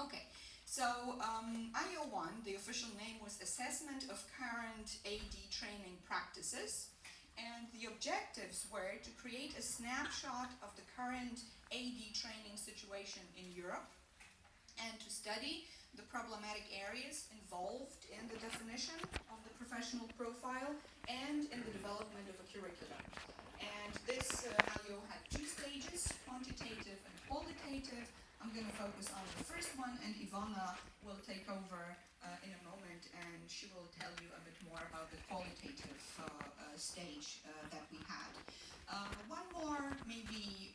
Okay, so IO1, the official name was Assessment of Current AD Training Practices, and the objectives were to create a snapshot of the current AD training situation in Europe and to study the problematic areas involved in the definition of the professional profile and in the development of a curriculum. And this IO had two stages, quantitative and qualitative. I'm going to focus on the first one, and Ivana will take over in a moment, and she will tell you a bit more about the qualitative stage that we had. One more maybe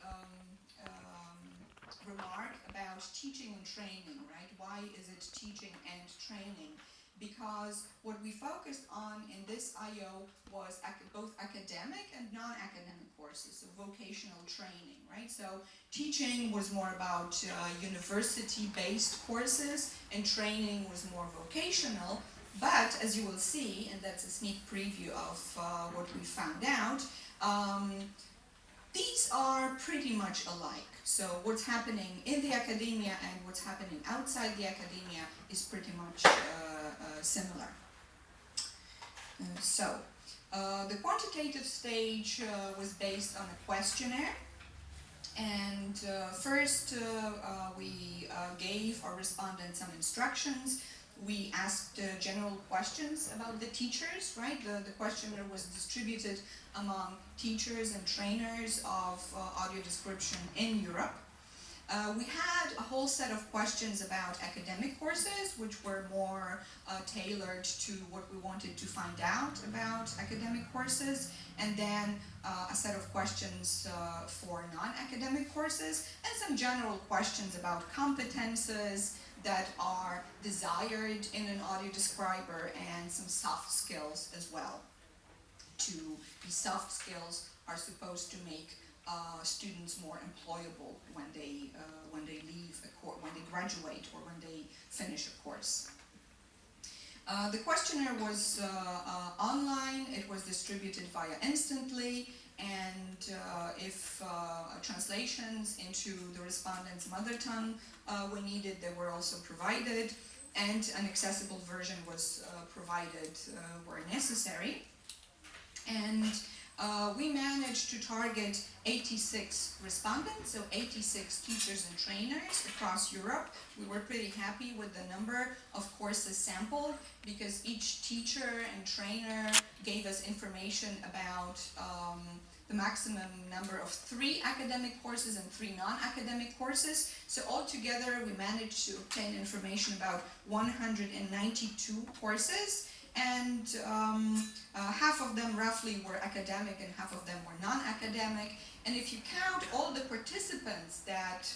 remark about teaching and training, right? Why is it teaching and training? Because what we focused on in this IO was both academic and non-academic courses, so vocational training, right? So teaching was more about university-based courses, and training was more vocational. But as you will see, and that's a sneak preview of what we found out, these are pretty much alike. So what's happening in the academia and what's happening outside the academia is pretty much similar. The quantitative stage was based on a questionnaire. And first we gave our respondents some instructions. We asked general questions about the teachers, right? The questionnaire was distributed among teachers and trainers of audio description in Europe. We had a whole set of questions about academic courses, which were more tailored to what we wanted to find out about academic courses, and then a set of questions for non-academic courses, and some general questions about competences that are desired in an audio describer, and some soft skills as well. These soft skills are supposed to make students more employable when they leave a course, when they graduate, or when they finish a course. The questionnaire was online. It was distributed via Instantly, and if translations into the respondent's mother tongue were needed, they were also provided, and an accessible version was provided where necessary. And we managed to target 86 respondents, so 86 teachers and trainers across Europe. We were pretty happy with the number of courses sampled, because each teacher and trainer gave us information about the maximum number of 3 academic courses and 3 non-academic courses. So altogether we managed to obtain information about 192 courses. And half of them roughly were academic and half of them were non-academic. And if you count all the participants that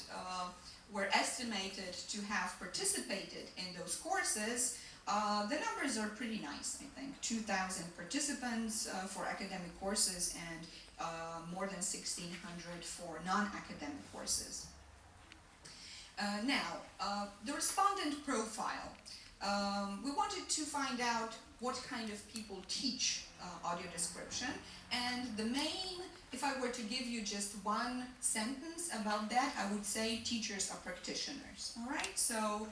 were estimated to have participated in those courses, the numbers are pretty nice, I think. 2,000 participants for academic courses, and more than 1,600 for non-academic courses. Now, the respondent profile. We wanted to find out what kind of people teach audio description, and the main, if I were to give you just one sentence about that, I would say teachers are practitioners. All right, so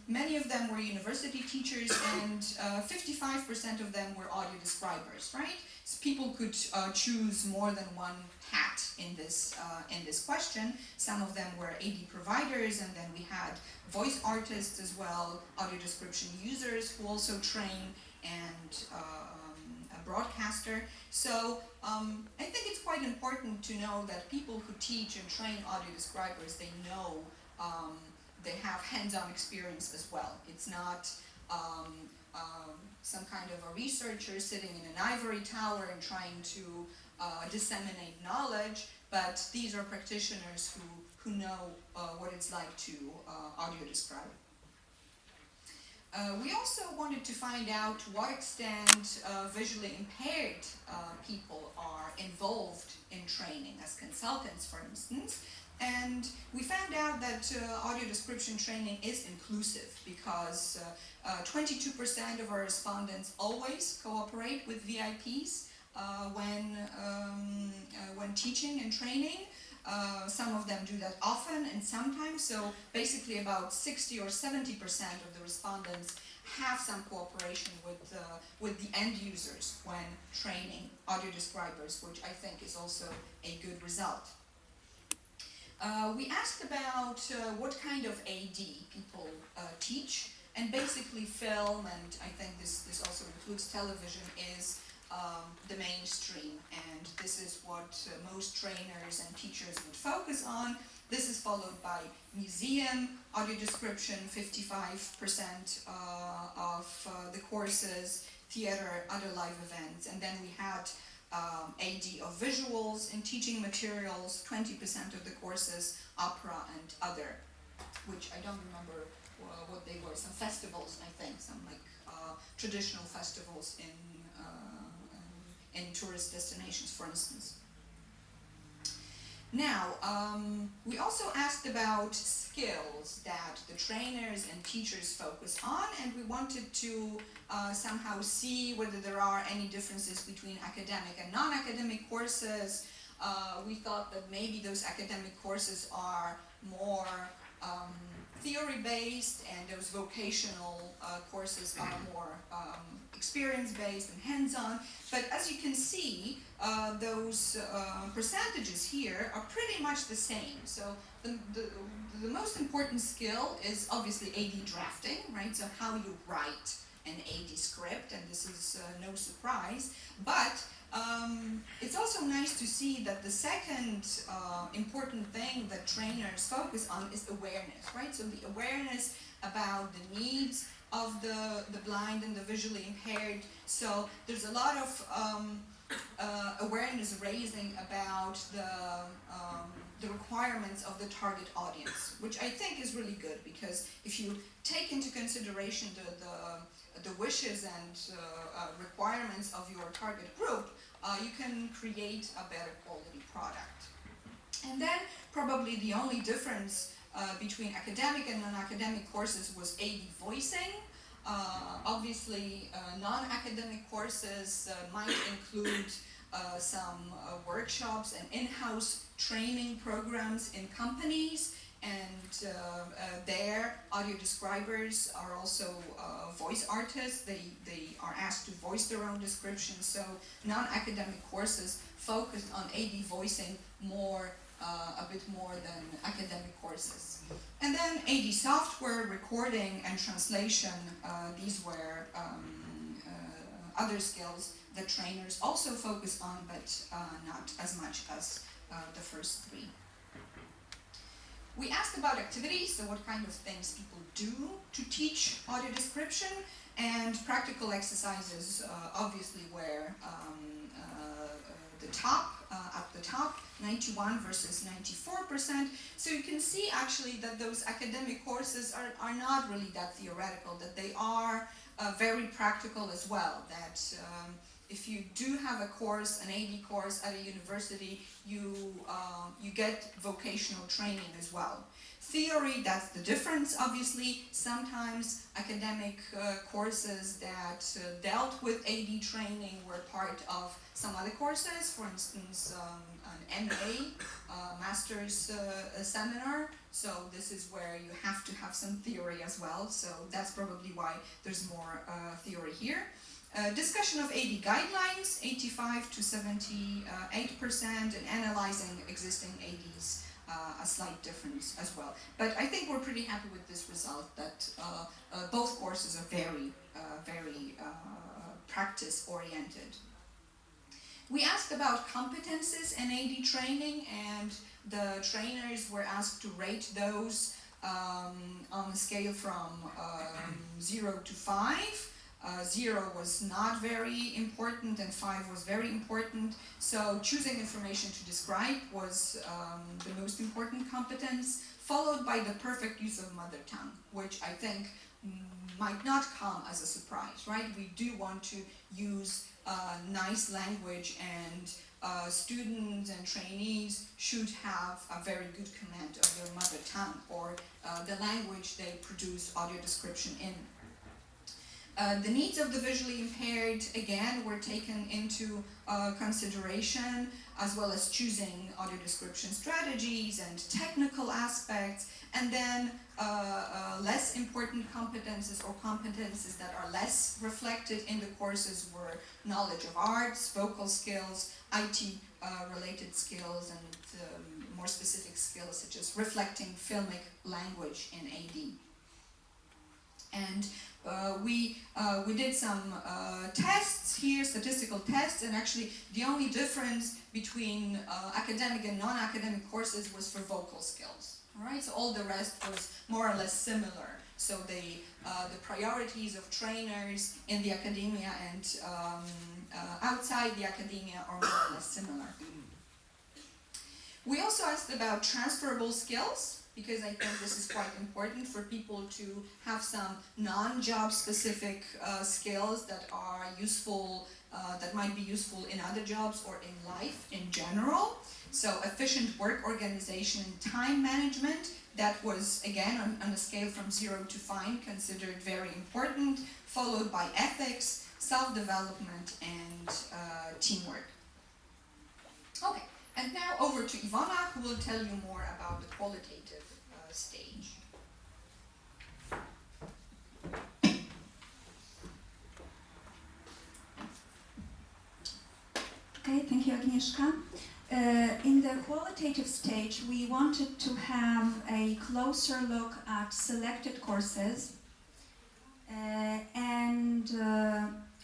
many of them were university teachers, and 55% of them were audio describers, right? So people could choose more than one hat in this question. Some of them were AD providers, and then we had voice artists as well, audio description users who also train, and a broadcaster. So I think it's quite important to know that people who teach and train audio describers, they know, they have hands-on experience as well. It's not some kind of a researcher sitting in an ivory tower and trying to disseminate knowledge, but these are practitioners who know what it's like to audio describe. We also wanted to find out to what extent visually impaired people are involved in training as consultants, for instance. And we found out that audio description training is inclusive, because 22% of our respondents always cooperate with VIPs when teaching and training. Some of them do that often and sometimes, so basically about 60 or 70% of the respondents have some cooperation with the end users when training audio describers, which I think is also a good result. We asked about what kind of AD people teach, and basically film, and I think this also includes television, is the mainstream, and this is what most trainers and teachers would focus on. This is followed by museum, audio description, 55% of the courses, theater, other live events, and then we had AD of visuals and teaching materials, 20% of the courses, opera and other, which I don't remember what they were, some festivals, I think, some like traditional festivals in tourist destinations, for instance. Now, we also asked about skills that the trainers and teachers focus on, and we wanted to somehow see whether there are any differences between academic and non-academic courses. We thought that maybe those academic courses are more theory-based, and those vocational courses are more experience-based and hands-on. But as you can see, those percentages here are pretty much the same. So the most important skill is obviously AD drafting, right? So how you write an AD script, and this is no surprise. But it's also nice to see that the second important thing that trainers focus on is awareness, right? So the awareness about the needs of the blind and the visually impaired. So there's a lot of awareness raising about the requirements of the target audience, which I think is really good, because if you take into consideration the wishes and requirements of your target group, you can create a better quality product. And then probably the only difference between academic and non-academic courses was AD voicing. Obviously, non-academic courses might include some workshops and in-house training programs in companies, and their audio describers are also voice artists. They are asked to voice their own descriptions, so non-academic courses focused on AD voicing more, a bit more than academic courses. And then AD software, recording and translation, these were other skills that trainers also focus on, but not as much as the first three. We asked about activities, so what kind of things people do to teach audio description, and practical exercises obviously were at the top, 91 versus 94%. So you can see actually that those academic courses are not really that theoretical, that they are very practical as well, that if you do have a course, an AD course at a university, you get vocational training as well. Theory, that's the difference, obviously. Sometimes academic courses that dealt with AD training were part of some other courses, for instance, an MA, master's seminar. So this is where you have to have some theory as well. So that's probably why there's more theory here. Discussion of AD guidelines, 85 to 78%, and analyzing existing ADs, a slight difference as well. But I think we're pretty happy with this result, that both courses are very practice-oriented. We asked about competences in AD training, and the trainers were asked to rate those on a scale from 0 to 5. 0 was not very important and 5 was very important. So choosing information to describe was the most important competence, followed by the perfect use of mother tongue, which I think might not come as a surprise, right? We do want to use nice language, and students and trainees should have a very good command of their mother tongue, or the language they produce audio description in. The needs of the visually impaired, again, were taken into consideration, as well as choosing audio description strategies and technical aspects, and then less important competences or competences that are less reflected in the courses were knowledge of arts, vocal skills, IT related skills, and more specific skills such as reflecting filmic language in AD. And we did some tests here, statistical tests, and actually the only difference between academic and non-academic courses was for vocal skills. All right, so all the rest was more or less similar. So the priorities of trainers in the academia and outside the academia are more or less similar. We also asked about transferable skills, because I think this is quite important for people to have some non-job specific skills that are useful, that might be useful in other jobs or in life in general. So efficient work organization and time management, that was again on a scale from 0 to 5 considered very important, followed by ethics, self-development, and teamwork. Okay. And now over to Ivana, who will tell you more about the qualitative stage. Okay, thank you, Agnieszka. In the qualitative stage, we wanted to have a closer look at selected courses, and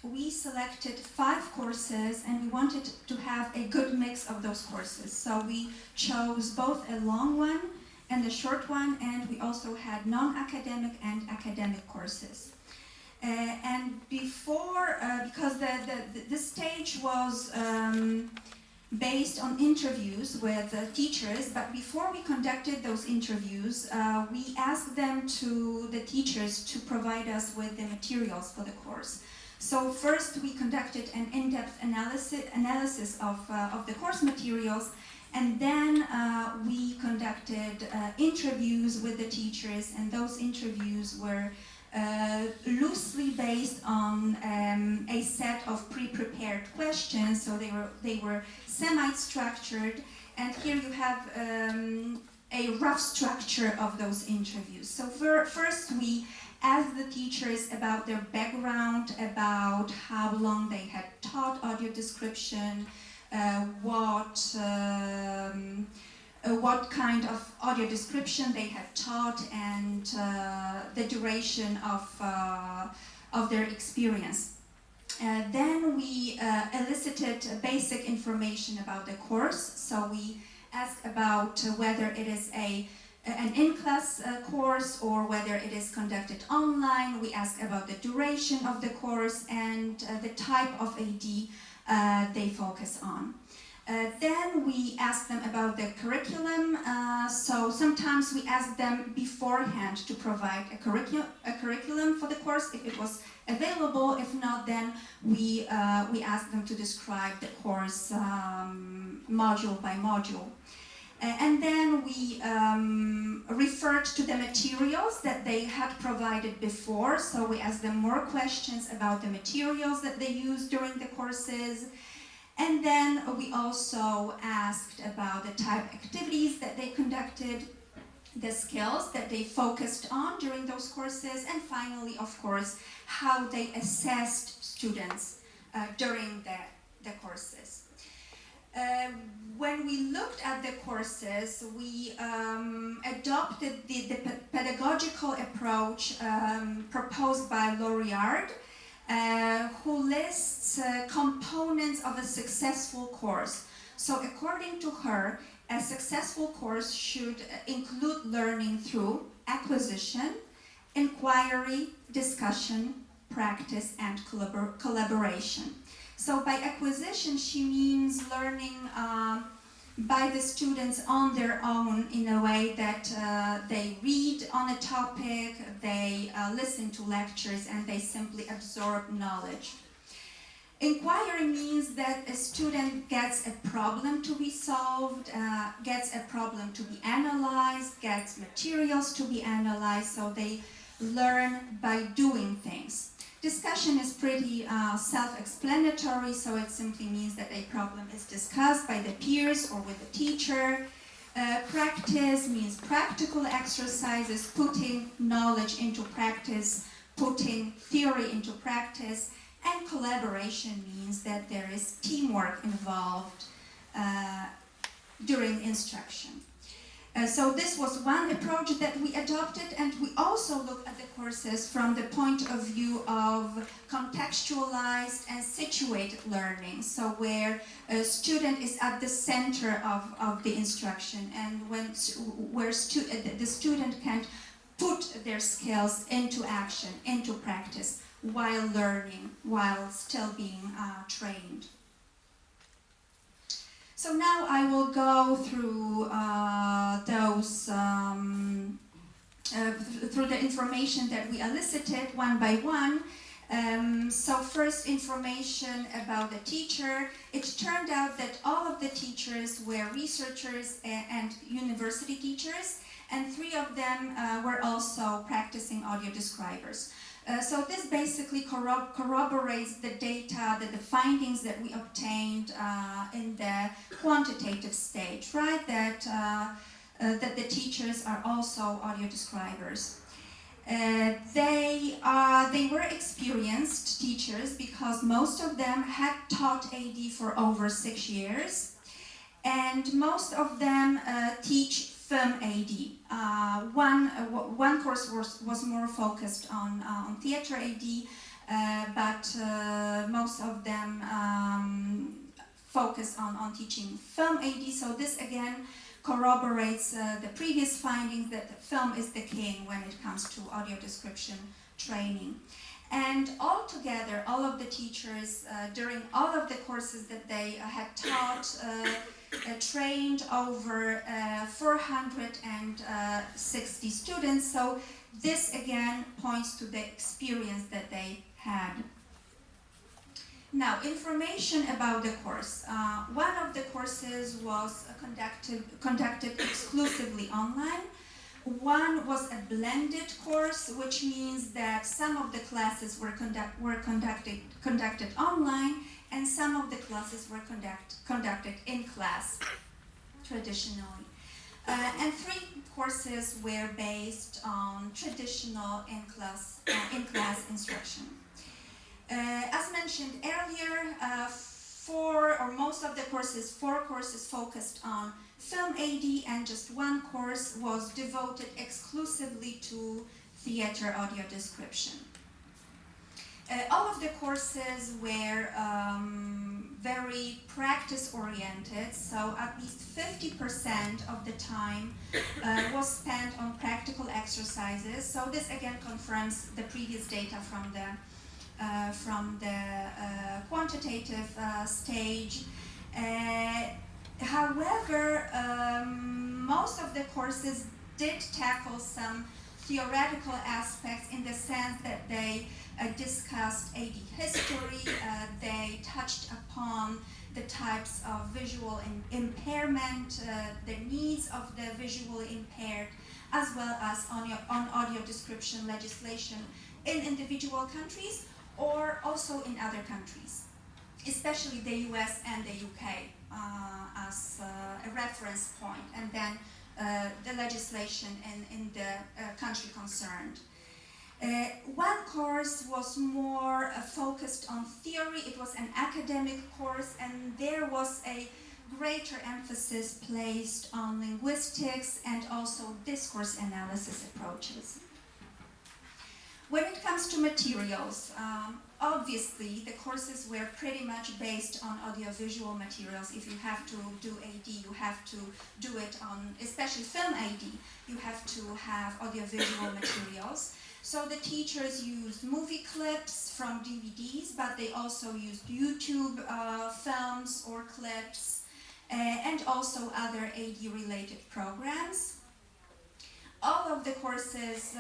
we selected 5 courses, and we wanted to have a good mix of those courses. So we chose both a long one and a short one, and we also had non-academic and academic courses. And before, because this stage was based on interviews with teachers, but before we conducted those interviews, we asked the teachers to provide us with the materials for the course. So first we conducted an in-depth analysis of the course materials, and then we conducted interviews with the teachers, and those interviews were loosely based on a set of pre-prepared questions, so they were semi-structured, and here you have a rough structure of those interviews. So first we asked the teachers about their background, about how long they had taught audio description, what kind of audio description they had taught, and the duration of their experience. Then we elicited basic information about the course. So we asked about whether it is an in-class course or whether it is conducted online. We asked about the duration of the course and the type of AD they focus on. Then we asked them about the curriculum. So sometimes we asked them beforehand to provide a curriculum for the course if it was available. If not, then we asked them to describe the course module by module. And then we referred to the materials that they had provided before. So we asked them more questions about the materials that they used during the courses. And then we also asked about the type of activities that they conducted, the skills that they focused on during those courses, and finally, of course, how they assessed students during the courses. When we looked at the courses, we adopted the pedagogical approach proposed by Lauriard, who lists components of a successful course. So according to her, a successful course should include learning through acquisition, inquiry, discussion, practice, and collaboration. So by acquisition, she means learning by the students on their own in a way that they read on a topic, they listen to lectures, and they simply absorb knowledge. Inquiry means that a student gets a problem to be solved, gets a problem to be analyzed, gets materials to be analyzed, so they learn by doing things. Discussion is pretty self-explanatory, so it simply means that a problem is discussed by the peers or with the teacher. Practice means practical exercises, putting knowledge into practice, putting theory into practice. And collaboration means that there is teamwork involved during instruction. So this was one approach that we adopted, and we also look at the courses from the point of view of contextualized and situated learning, so where a student is at the center of the instruction, and where the student can put their skills into action, into practice, while learning, while still being trained. So now I will go through through the information that we elicited one by one. So first, information about the teacher. It turned out that all of the teachers were researchers and university teachers, and 3 of them were also practicing audio describers. So this basically corroborates the data, the findings that we obtained in the quantitative stage, right? That the teachers are also audio describers. They were experienced teachers because most of them had taught AD for over 6 years, and most of them teach film AD. One course was more focused on theater AD, but most of them focus on teaching film AD. So this again corroborates the previous findings that film is the king when it comes to audio description training. And altogether, all of the teachers during all of the courses that they had taught trained over 460 students. So this again points to the experience that they had. Now, information about the course. One of the courses was conducted exclusively online. One was a blended course, which means that some of the classes were conducted online, and some of the classes were conducted in class, traditionally. And 3 courses were based on traditional in-class instruction. As mentioned earlier, 4 courses focused on film AD, and just 1 course was devoted exclusively to theater audio description. All of the courses were very practice-oriented, so at least 50% of the time was spent on practical exercises. So this again confirms the previous data from the quantitative stage. However, most of the courses did tackle some theoretical aspects in the sense that they discussed AD history, they touched upon the types of visual impairment, the needs of the visually impaired, as well as on audio description legislation in individual countries or also in other countries, especially the US and the UK as a reference point, and then the legislation in the country concerned. One course was more focused on theory. It was an academic course, and there was a greater emphasis placed on linguistics and also discourse analysis approaches. When it comes to materials, obviously the courses were pretty much based on audiovisual materials. If you have to do AD, you have to do it on, especially film AD, you have to have audiovisual materials. So the teachers used movie clips from DVDs, but they also used YouTube films or clips, and also other AD-related programs. All of the courses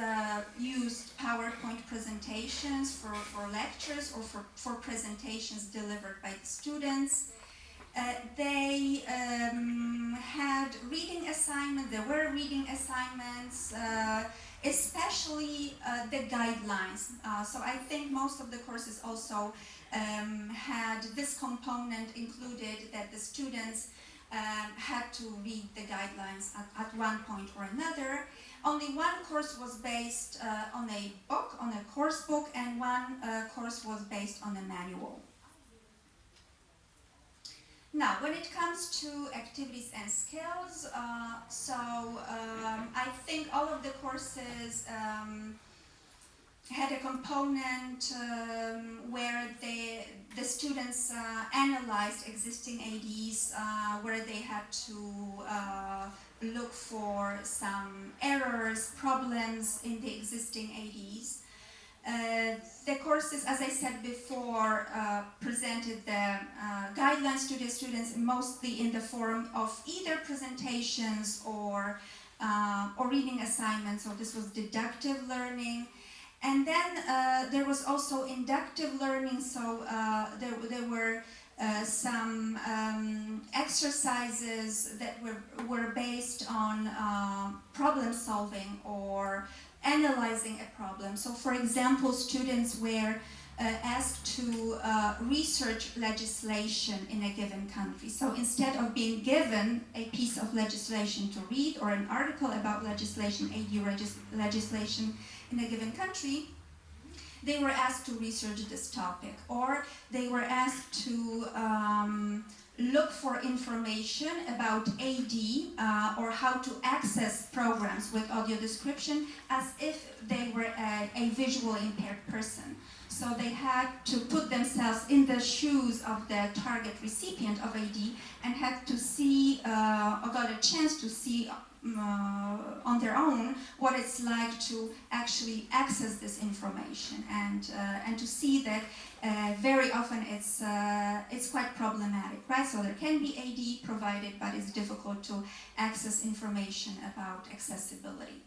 used PowerPoint presentations for lectures or for presentations delivered by the students. They had reading assignments, there were reading assignments, especially the guidelines. So I think most of the courses also had this component included, that the students had to read the guidelines at one point or another. Only one course was based on a book, on a course book, and one course was based on a manual. Now, when it comes to activities and skills, I think all of the courses had a component where the students analyzed existing ADs, where they had to look for some errors, problems in the existing ADs. The courses, as I said before, presented the guidelines to the students mostly in the form of either presentations or reading assignments, so this was deductive learning. And then there was also inductive learning, so there were some exercises that were based on problem solving or analyzing a problem. So for example, students were asked to research legislation in a given country. So instead of being given a piece of legislation to read or an article about legislation, AD legislation in a given country, they were asked to research this topic, or they were asked to look for information about AD or how to access programs with audio description as if they were a visually impaired person. So they had to put themselves in the shoes of the target recipient of AD and had to see, or got a chance to see on their own what it's like to actually access this information, and to see that very often it's quite problematic, right? So there can be AD provided, but it's difficult to access information about accessibility.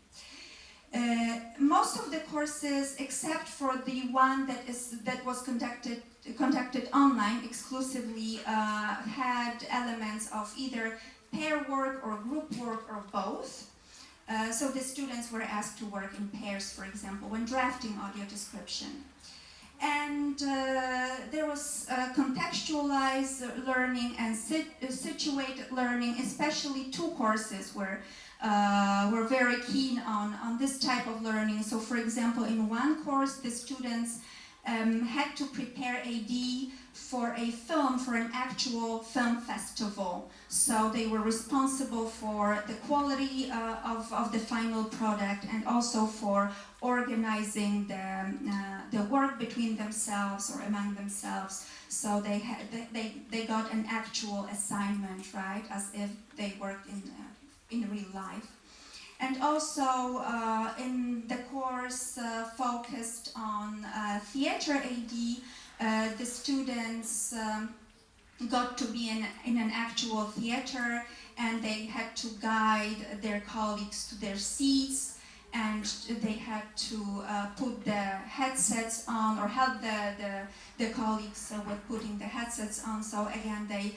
Most of the courses, except for the one that was conducted online exclusively, had elements of either pair work or group work or both. So the students were asked to work in pairs, for example, when drafting audio description. And there was contextualized learning and situated learning, especially two courses were very keen on this type of learning. So for example, in one course, the students had to prepare AD for a film, for an actual film festival. So they were responsible for the quality of the final product, and also for organizing the work between themselves or among themselves. So they got an actual assignment, right, as if they worked in real life. And also in the course focused on theater AD, the students got to be in an actual theater, and they had to guide their colleagues to their seats, and they had to put the headsets on, or help the colleagues with putting the headsets on. So again, they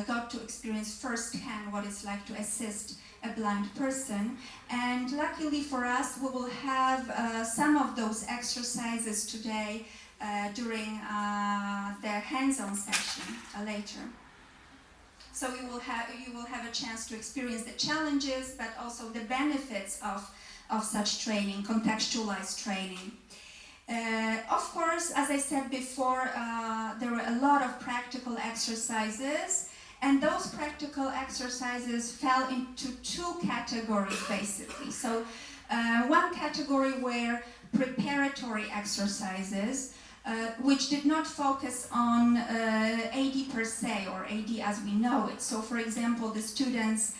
got to experience firsthand what it's like to assist a blind person. And luckily for us, we will have some of those exercises today during the hands-on session later. So you will have a chance to experience the challenges, but also the benefits of such training, contextualized training. Of course, as I said before, there were a lot of practical exercises, and those practical exercises fell into two categories basically. So one category were preparatory exercises, which did not focus on AD per se, or AD as we know it. So for example, the students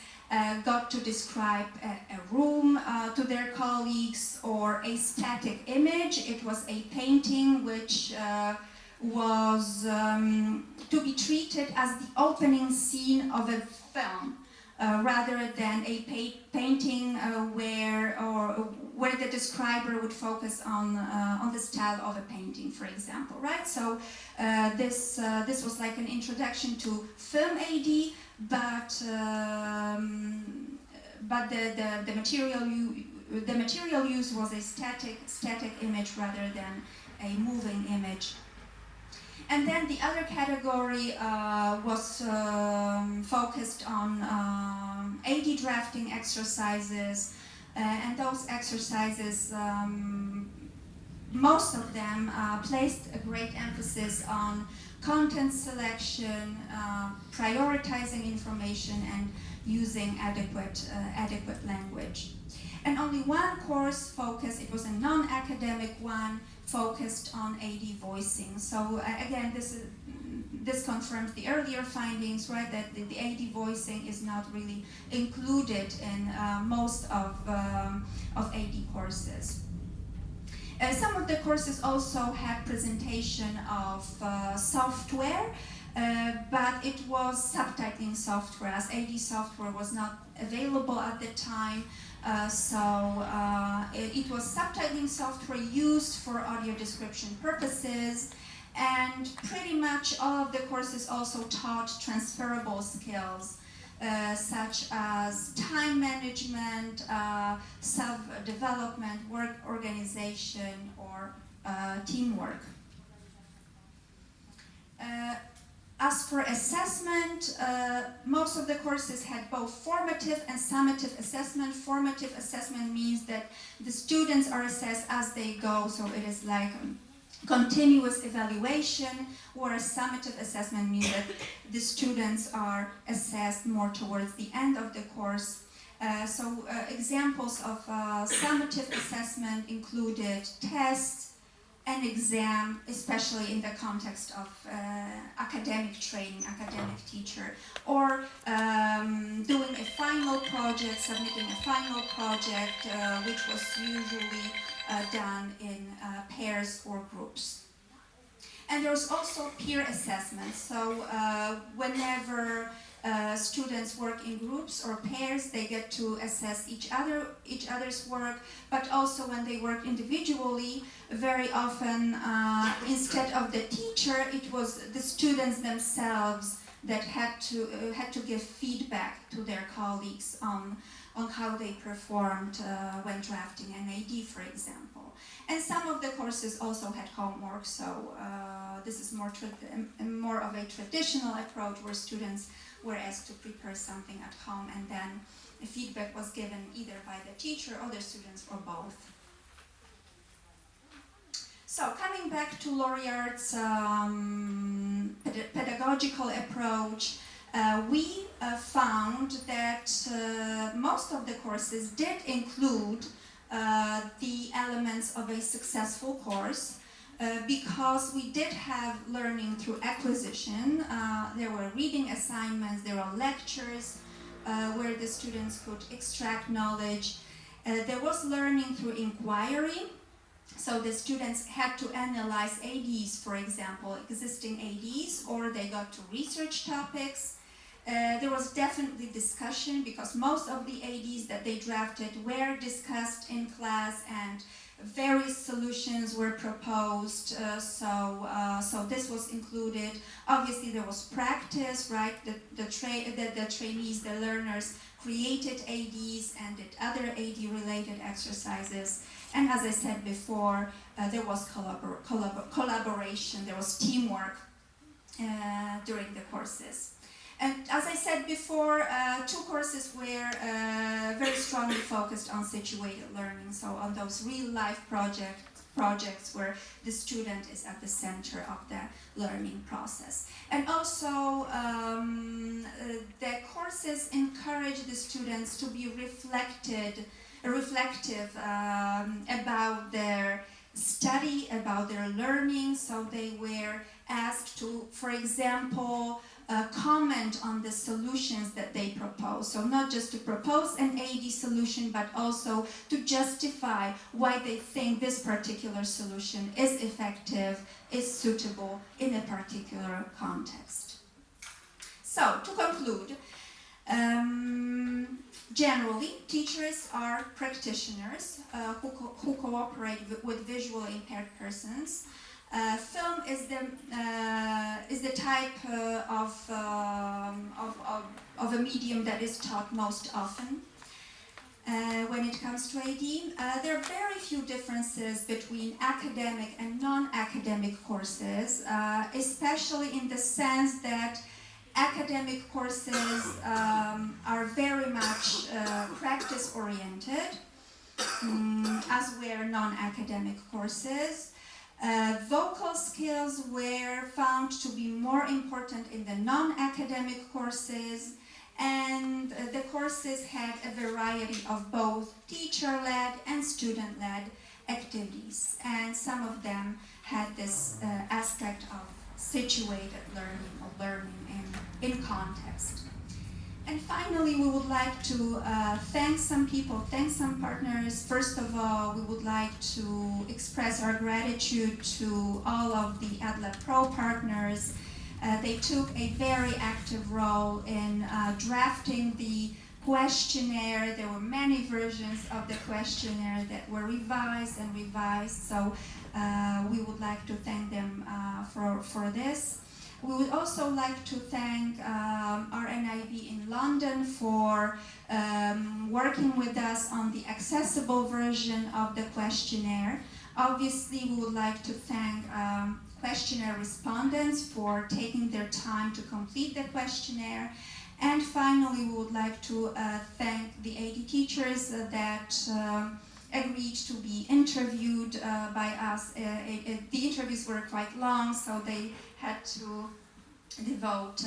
got to describe a room to their colleagues, or a static image. It was a painting which was to be treated as the opening scene of a film, rather than a painting where where the describer would focus on the style of a painting, for example, right? So this was like an introduction to film AD, but the material used was a static image rather than a moving image. And then the other category was focused on AD drafting exercises, and those exercises, most of them placed a great emphasis on content selection, prioritizing information, and using adequate language. And only one course focused, it was a non-academic one, focused on AD voicing. So again, this confirms the earlier findings, right, that the AD voicing is not really included in most of AD courses. Some of the courses also had presentation of software, but it was subtitling software, as AD software was not available at the time. It was subtitling software used for audio description purposes, and pretty much all of the courses also taught transferable skills, such as time management, self-development, work organization, or teamwork. As for assessment, most of the courses had both formative and summative assessment. Formative assessment means that the students are assessed as they go, so it is like continuous evaluation, whereas summative assessment means that the students are assessed more towards the end of the course. Examples of summative assessment included tests, an exam, especially in the context of academic training, academic teacher, or doing a final project, submitting a final project, which was usually done in pairs or groups. And there's also peer assessment. So whenever students work in groups or pairs, they get to assess each other's work, but also when they work individually, very often instead of the teacher, it was the students themselves that had to give feedback to their colleagues on how they performed when drafting an AD, for example. And some of the courses also had homework, so this is more of a traditional approach where students were asked to prepare something at home, and then the feedback was given either by the teacher or the students or both. So coming back to Laureate's pedagogical approach, we found that most of the courses did include the elements of a successful course, because we did have learning through acquisition. There were reading assignments, there were lectures where the students could extract knowledge. There was learning through inquiry, so the students had to analyze ADs, for example, existing ADs, or they got to research topics. There was definitely discussion, because most of the ADs that they drafted were discussed in class, and various solutions were proposed, so this was included. Obviously there was practice, right? The trainees, the learners created ADs and did other AD-related exercises. And as I said before, there was collaboration, there was teamwork during the courses. And as I said before, two courses were very strongly focused on situated learning, so on those real-life projects where the student is at the center of the learning process. And also, the courses encourage the students to be reflective about their study, about their learning, so they were asked to, for example, comment on the solutions that they propose. So not just to propose an AD solution, but also to justify why they think this particular solution is effective, is suitable in a particular context. So, to conclude, Generally, teachers are practitioners who cooperate with visually impaired persons. Film is the type of a medium that is taught most often. When it comes to AD, there are very few differences between academic and non-academic courses, especially in the sense that academic courses are very much practice-oriented, as were non-academic courses. Vocal skills were found to be more important in the non-academic courses, and the courses had a variety of both teacher-led and student-led activities, and some of them had this aspect of situated learning or learning in context. And finally, we would like to thank some people, thank some partners. First of all, we would like to express our gratitude to all of the ADLAB Pro partners. They took a very active role in drafting the questionnaire. There were many versions of the questionnaire that were revised and revised, so we would like to thank them for this. We would also like to thank our NIB in London for working with us on the accessible version of the questionnaire. Obviously, we would like to thank questionnaire respondents for taking their time to complete the questionnaire. And finally, we would like to thank the AD teachers that agreed to be interviewed by us. The interviews were quite long, so they had to devote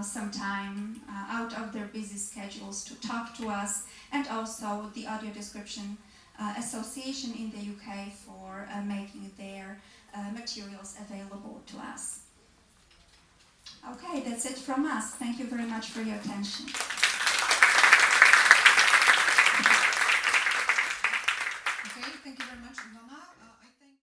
some time out of their busy schedules to talk to us, and also the Audio Description Association in the UK for making their materials available to us. Okay, that's it from us. Thank you very much for your attention. Okay, thank you very much, Ivana.